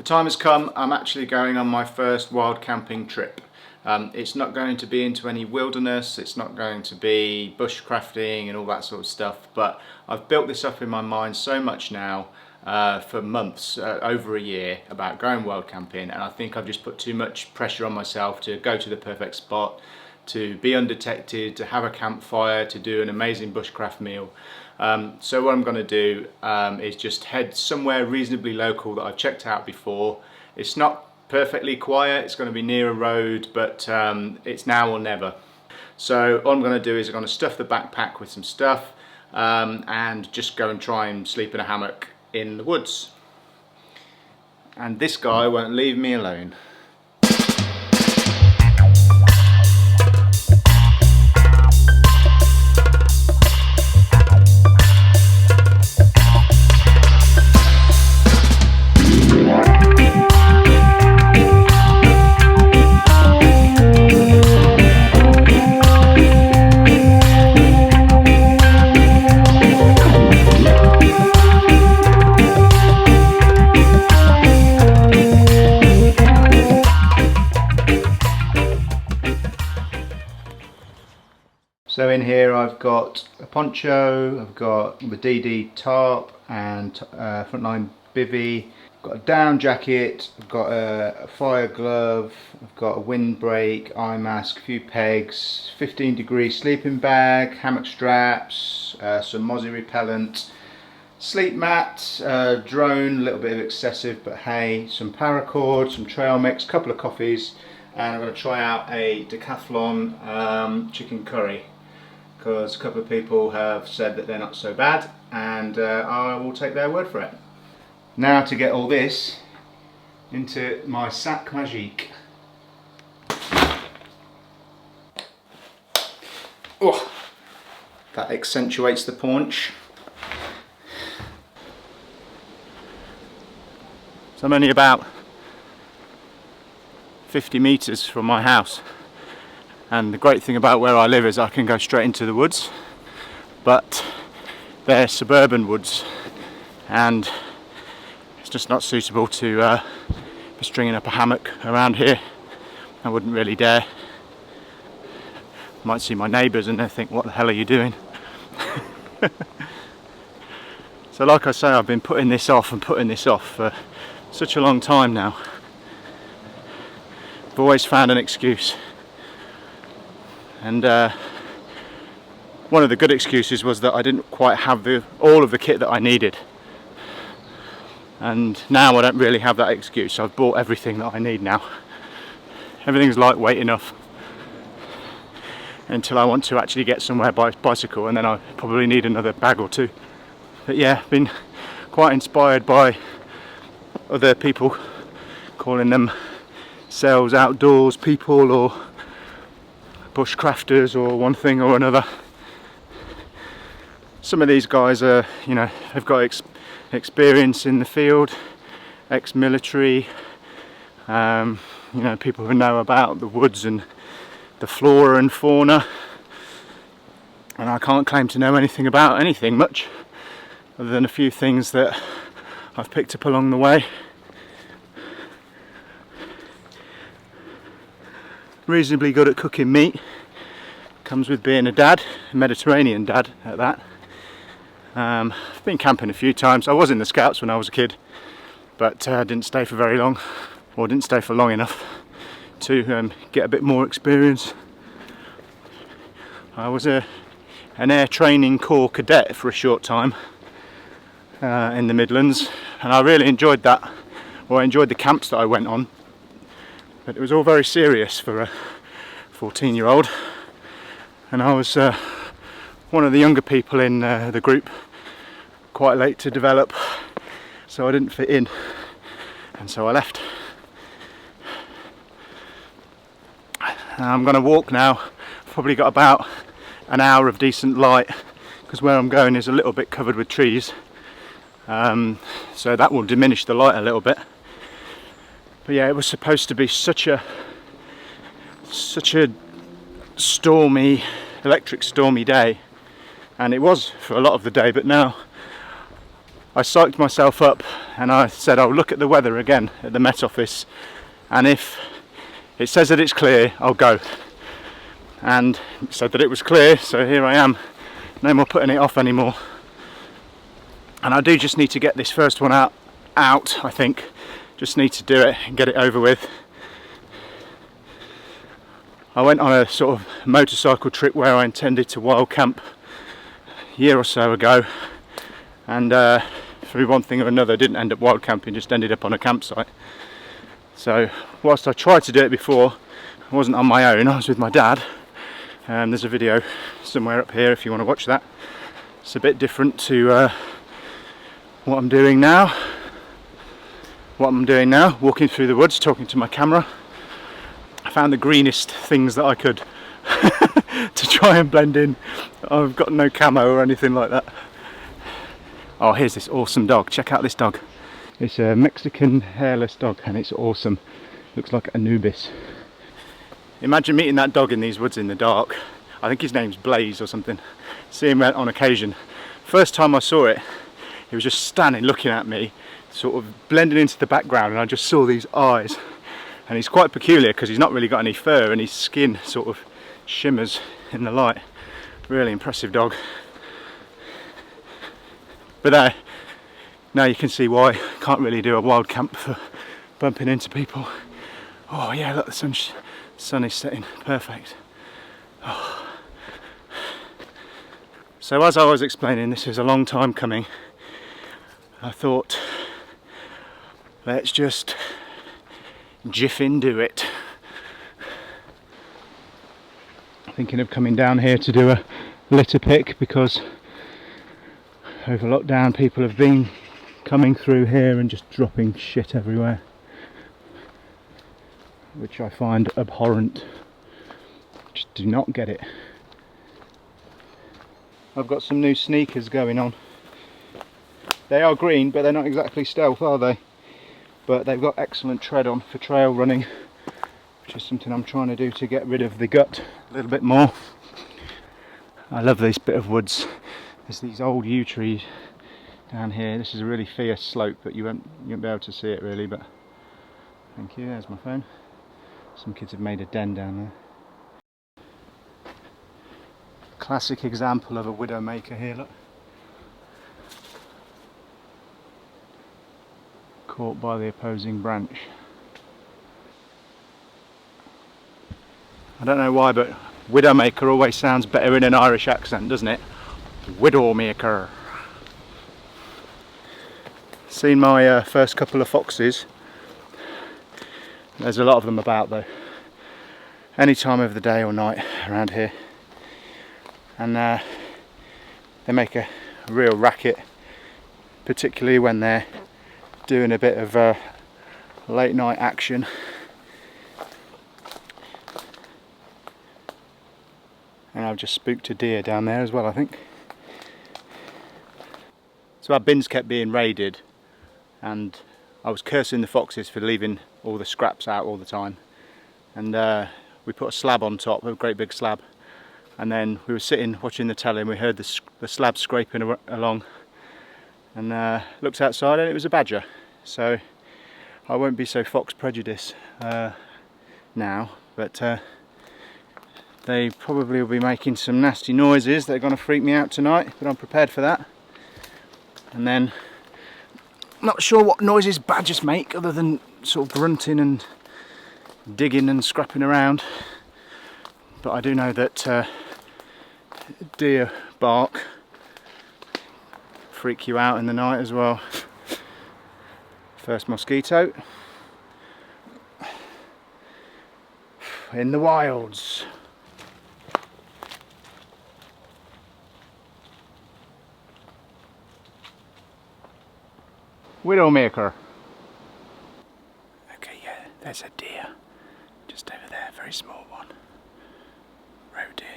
The time has come. I'm actually going on my first wild camping trip. It's not going to be into any wilderness, it's not going to be bushcrafting and all that sort of stuff, but I've built this up in my mind so much now for months, over a year, about going wild camping, and I think I've just put too much pressure on myself to go to the perfect spot, to be undetected, to have a campfire, to do an amazing bushcraft meal. So what I'm going to do is just head somewhere reasonably local that I've checked out before. It's not perfectly quiet, it's going to be near a road, but it's now or never. So all I'm going to do is I'm going to stuff the backpack with some stuff and just go and try and sleep in a hammock in the woods. And this guy won't leave me alone. So in here I've got a poncho, I've got the DD tarp and frontline bivvy, I've got a down jacket, I've got a fire glove, I've got a windbreak, eye mask, a few pegs, 15-degree sleeping bag, hammock straps, some mozzie repellent, sleep mat, drone, a little bit of excessive but hey, some paracord, some trail mix, a couple of coffees, and I'm going to try out a Decathlon chicken curry, because a couple of people have said that they're not so bad, and I will take their word for it. Now to get all this into my sac magique. Oh, that accentuates the paunch. So I'm only about 50 metres from my house. And the great thing about where I live is I can go straight into the woods, but they're suburban woods and it's just not suitable to be stringing up a hammock around here. I wouldn't really dare. Might see my neighbours and they think, what the hell are you doing? So like I say, I've been putting this off and putting this off for such a long time now. I've always found an excuse. And one of the good excuses was that I didn't quite have all of the kit that I needed. And now I don't really have that excuse. I've bought everything that I need now. Everything's lightweight enough until I want to actually get somewhere by bicycle, and then I probably need another bag or two. But yeah, been quite inspired by other people, calling them selves outdoors people or bushcrafters or one thing or another. Some of these guys are, you know, have got experience in the field, ex-military, you know, people who know about the woods and the flora and fauna, and I can't claim to know anything about anything much other than a few things that I've picked up along the way. Reasonably good at cooking meat, comes with being a dad, a Mediterranean dad at that. I've been camping a few times. I was in the Scouts when I was a kid, but didn't stay for very long, or didn't stay for long enough to get a bit more experience. I was an Air Training Corps cadet for a short time in the Midlands, and I really enjoyed that, or I enjoyed the camps that I went on. But it was all very serious for a 14-year-old, and I was one of the younger people in the group, quite late to develop, so I didn't fit in, and so I left. I'm going to walk now. I've probably got about an hour of decent light, because where I'm going is a little bit covered with trees, so that will diminish the light a little bit. But yeah, it was supposed to be such a stormy, electric stormy day, and it was for a lot of the day, but now I psyched myself up and I said I'll look at the weather again at the Met Office, and if it says that it's clear, I'll go. And it said that it was clear, so here I am. No more putting it off anymore. And I do just need to get this first one out, I think. Just need to do it and get it over with. I went on a sort of motorcycle trip where I intended to wild camp a year or so ago, and through one thing or another didn't end up wild camping, just ended up on a campsite. So whilst I tried to do it before, I wasn't on my own, I was with my dad. There's a video somewhere up here if you want to watch that. It's a bit different to what I'm doing now. Walking through the woods, talking to my camera. I found the greenest things that I could to try and blend in. I've got no camo or anything like that. Oh, here's this awesome dog. Check out this dog. It's a Mexican hairless dog and it's awesome. Looks like Anubis. Imagine meeting that dog in these woods in the dark. I think his name's Blaze or something. See him on occasion. First time I saw it, he was just standing looking at me, sort of blending into the background, and I just saw these eyes. And he's quite peculiar because he's not really got any fur and his skin sort of shimmers in the light. Really impressive dog. But now you can see why I can't really do a wild camp for bumping into people. Oh yeah, look, the sun is setting, perfect. Oh. So as I was explaining, this is a long time coming. I thought, let's just jiff into it. Thinking of coming down here to do a litter pick because over lockdown people have been coming through here and just dropping shit everywhere, which I find abhorrent. Just do not get it. I've got some new sneakers going on. They are green, but they're not exactly stealth, are they? But they've got excellent tread on for trail running, which is something I'm trying to do to get rid of the gut a little bit more. I love this bit of woods. There's these old yew trees down here. This is a really fierce slope, but you won't be able to see it really, but thank you, there's my phone. Some kids have made a den down there. Classic example of a widowmaker here, look. Caught by the opposing branch. I don't know why, but widowmaker always sounds better in an Irish accent, doesn't it? Widowmaker. Seen my first couple of foxes. There's a lot of them about though. Any time of the day or night around here. And they make a real racket, particularly when they're doing a bit of late night action. And I've just spooked a deer down there as well, I think. So our bins kept being raided and I was cursing the foxes for leaving all the scraps out all the time. And we put a slab on top, a great big slab. And then we were sitting watching the telly and we heard the slab scraping along. And looked outside and it was a badger. So I won't be so fox prejudiced now, but they probably will be making some nasty noises. They're going to freak me out tonight, but I'm prepared for that. And then, not sure what noises badgers make other than sort of grunting and digging and scrapping around. But I do know that deer bark freak you out in the night as well. First mosquito in the wilds. Widowmaker. Okay, yeah, there's a deer just over there, very small one. Roe deer.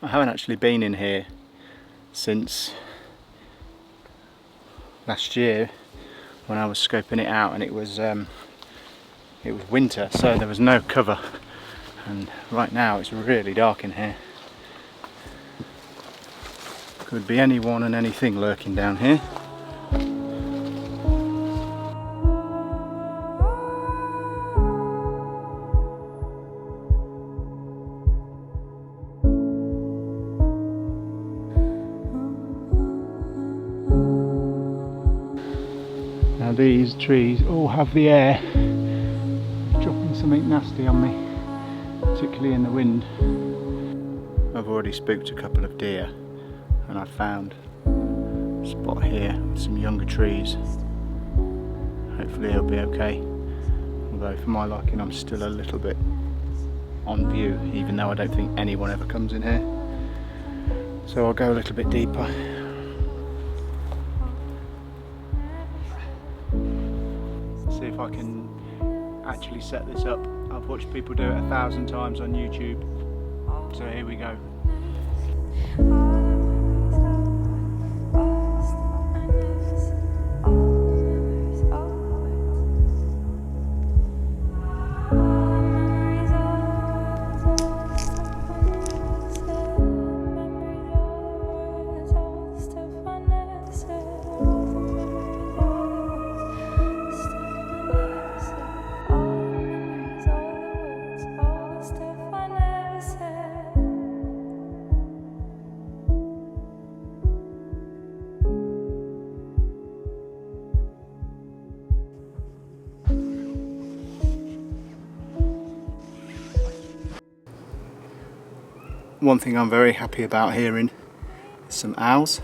I haven't actually been in here since last year when I was scoping it out, and it was winter, so there was no cover, and right now it's really dark in here. Could be anyone and anything lurking down here. Now these trees all have the air dropping something nasty on me, particularly in the wind. I've already spooked a couple of deer, and I found a spot here with some younger trees. Hopefully it'll be okay, although for my liking I'm still a little bit on view, even though I don't think anyone ever comes in here. So I'll go a little bit deeper. See if I can actually set this up. I've watched people do it 1,000 times on YouTube, so here we go. One thing I'm very happy about hearing is some owls.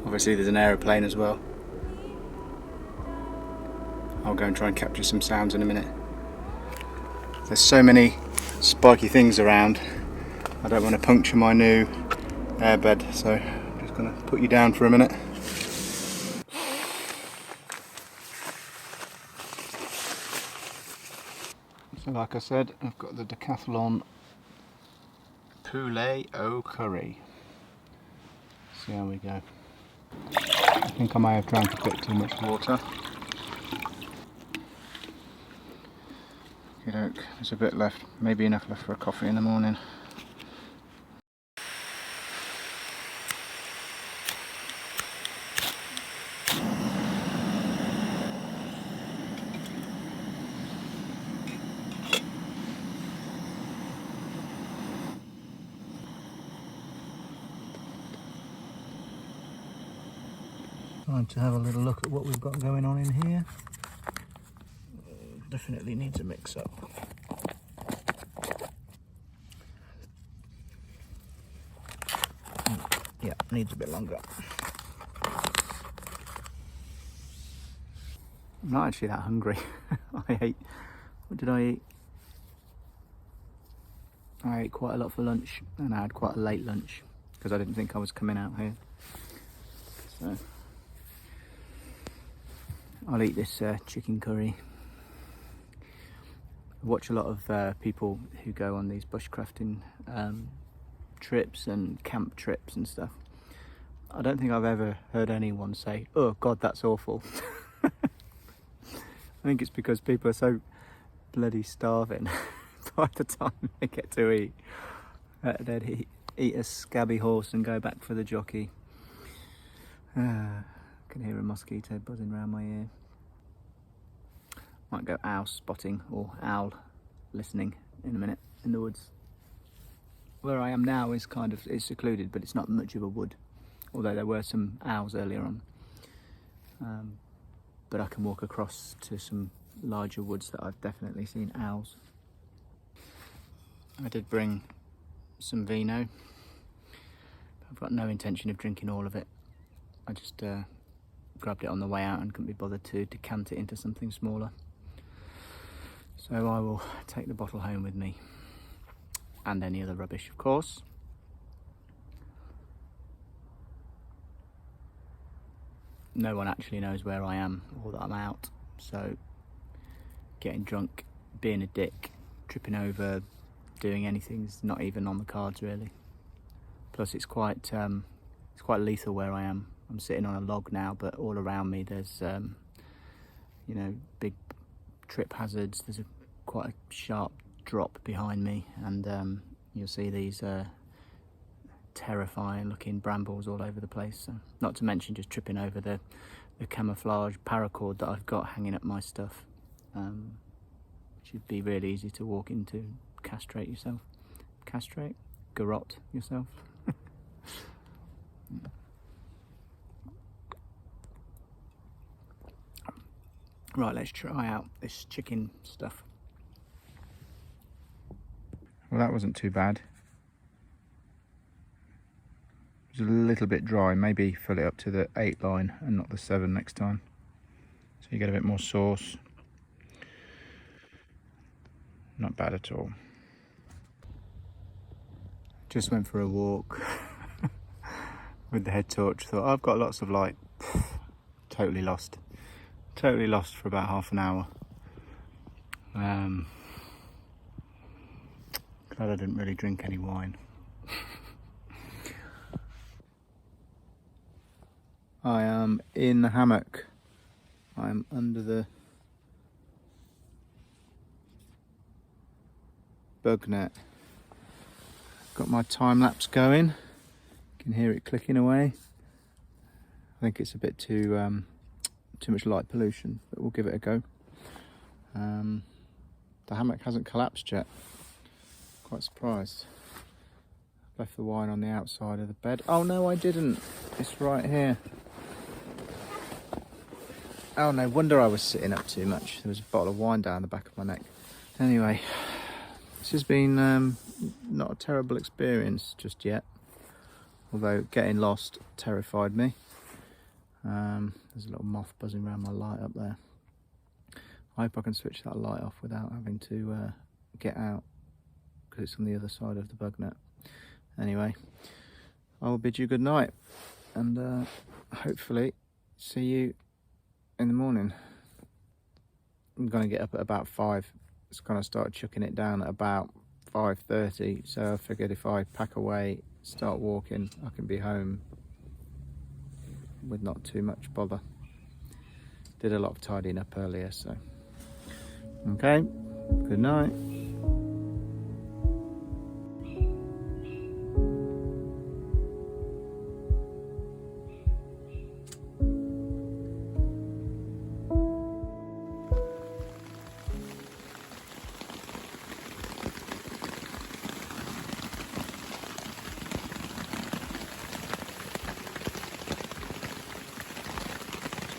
Obviously there's an aeroplane as well. I'll go and try and capture some sounds in a minute. There's so many spiky things around, I don't want to puncture my new airbed, so I'm just going to put you down for a minute. So like I said, I've got the Decathlon poulet au curry. See how we go. I think I may have drank a bit too much water. There's a bit left, maybe enough left for a coffee in the morning. Time to have a little look at what we've got going on in here. Definitely needs a mix up. Yeah, needs a bit longer. I'm not actually that hungry. What did I eat? I ate quite a lot for lunch, and I had quite a late lunch because I didn't think I was coming out here. So I'll eat this chicken curry. I watch a lot of people who go on these bushcrafting trips and camp trips and stuff. I don't think I've ever heard anyone say, "Oh God, that's awful." I think it's because people are so bloody starving by the time they get to eat. They'd eat a scabby horse and go back for the jockey. I can hear a mosquito buzzing around my ear. Might go owl spotting or owl listening in a minute in the woods. Where I am now is it's secluded, but it's not much of a wood, although there were some owls earlier on. But I can walk across to some larger woods that I've definitely seen owls. I did bring some vino. I've got no intention of drinking all of it. I just grabbed it on the way out and couldn't be bothered to decant it into something smaller. So I will take the bottle home with me, and any other rubbish, of course. No one actually knows where I am or that I'm out, so getting drunk being a dick, tripping over, doing anything's not even on the cards really. Plus it's quite lethal where I am. I'm sitting on a log now, but all around me there's you know, big trip hazards. There's quite a sharp drop behind me, and you'll see these terrifying looking brambles all over the place. So, not to mention just tripping over the camouflage paracord that I've got hanging up my stuff. Should be really easy to walk into, castrate yourself. Castrate? Garrot yourself. Right, let's try out this chicken stuff. Well, that wasn't too bad. It was a little bit dry. Maybe fill it up to the 8 line and not the 7 next time, so you get a bit more sauce. Not bad at all. Just went for a walk with the head torch. Thought, I've got lots of light. Totally lost for about half an hour. Glad I didn't really drink any wine. I am in the hammock. I'm under the bug net. Got my time lapse going. You can hear it clicking away. I think it's a bit too much light pollution, but we'll give it a go. The hammock hasn't collapsed yet. Quite surprised. Left the wine on the outside of the bed. Oh no, I didn't. It's right here. Oh, no wonder I was sitting up too much. There was a bottle of wine down the back of my neck. Anyway, this has been not a terrible experience just yet, although getting lost terrified me. There's a little moth buzzing around my light up there. I hope I can switch that light off without having to get out, because it's on the other side of the bug net. Anyway, I will bid you good night, and hopefully see you in the morning. I'm going to get up at about 5. It's going to start chucking it down at about 5:30, so I figured if I pack away, start walking, I can be home with not too much bother. Did a lot of tidying up earlier, so okay, good night.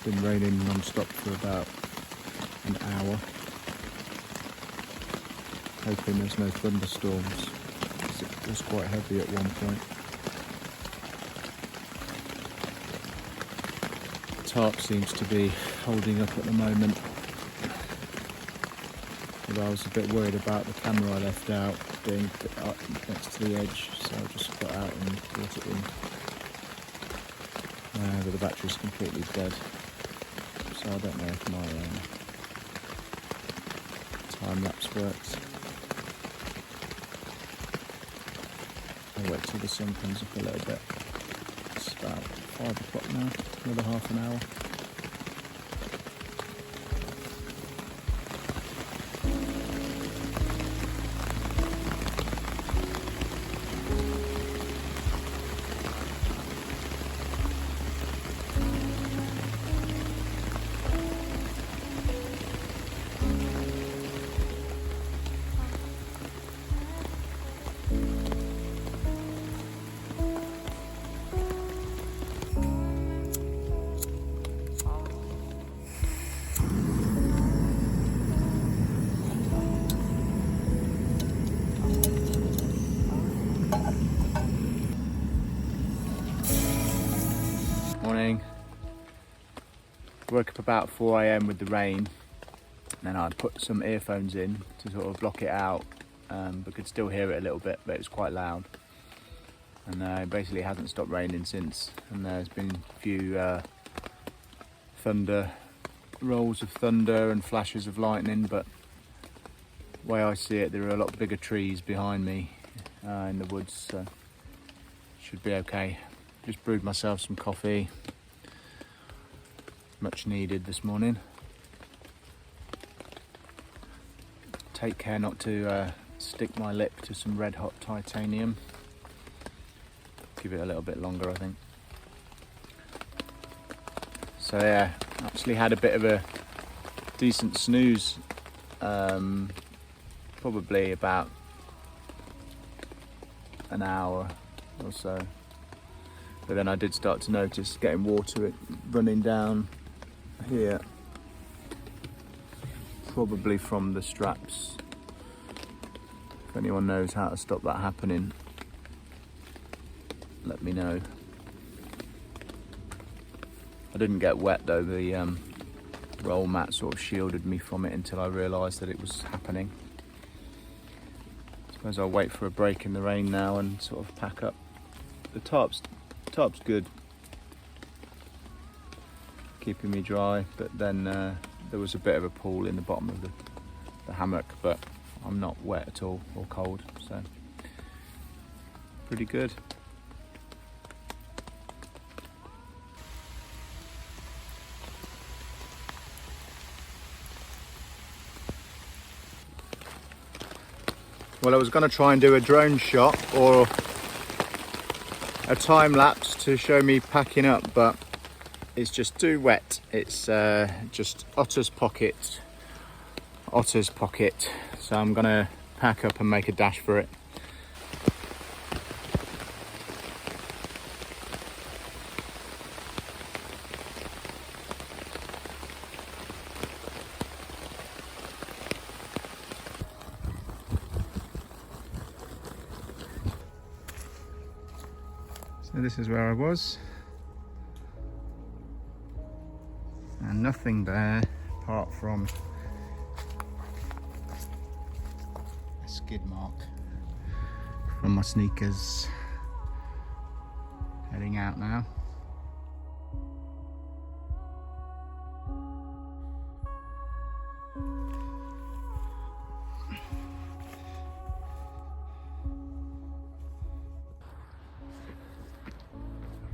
Been raining non-stop for about an hour. Hoping there's no thunderstorms, because it was quite heavy at one point. Tarp seems to be holding up at the moment, although I was a bit worried about the camera I left out being up next to the edge, so I just got out and brought it in. But the battery's completely dead. So I don't know if my time lapse works. I'll wait till the sun comes up a little bit. It's about 5 o'clock now, another half an hour. Morning. Woke up about 4 AM with the rain, and then I'd put some earphones in to sort of block it out, but could still hear it a little bit, but it was quite loud. And it basically hasn't stopped raining since, and there's been a few rolls of thunder and flashes of lightning, but the way I see it, there are a lot bigger trees behind me in the woods, so should be okay. Just brewed myself some coffee, much needed this morning. Take care not to stick my lip to some red hot titanium. Give it a little bit longer, I think. So yeah, actually had a bit of a decent snooze, probably about an hour or so. But then I did start to notice getting water running down here, probably from the straps. If anyone knows how to stop that happening, let me know. I didn't get wet though, the roll mat sort of shielded me from it until I realised that it was happening. I suppose I'll wait for a break in the rain now and sort of pack up. The tarp's good, keeping me dry, but then there was a bit of a pool in the bottom of the hammock, but I'm not wet at all or cold, so pretty good. Well, I was going to try and do a drone shot or a time lapse to show me packing up, but it's just too wet. It's just Otter's pocket. So I'm going to pack up and make a dash for it. So this is where I was, and nothing there apart from a skid mark from my sneakers. Heading out now.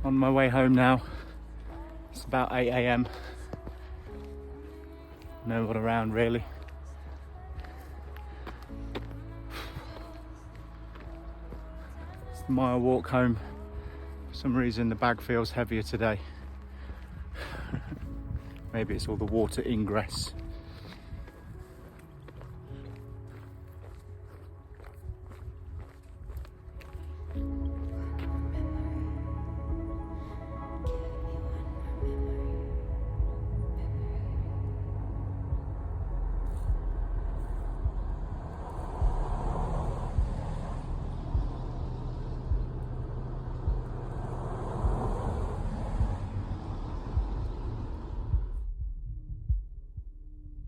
On my way home now. It's about 8 AM. No one around really. It's a mile walk home. For some reason the bag feels heavier today. Maybe it's all the water ingress.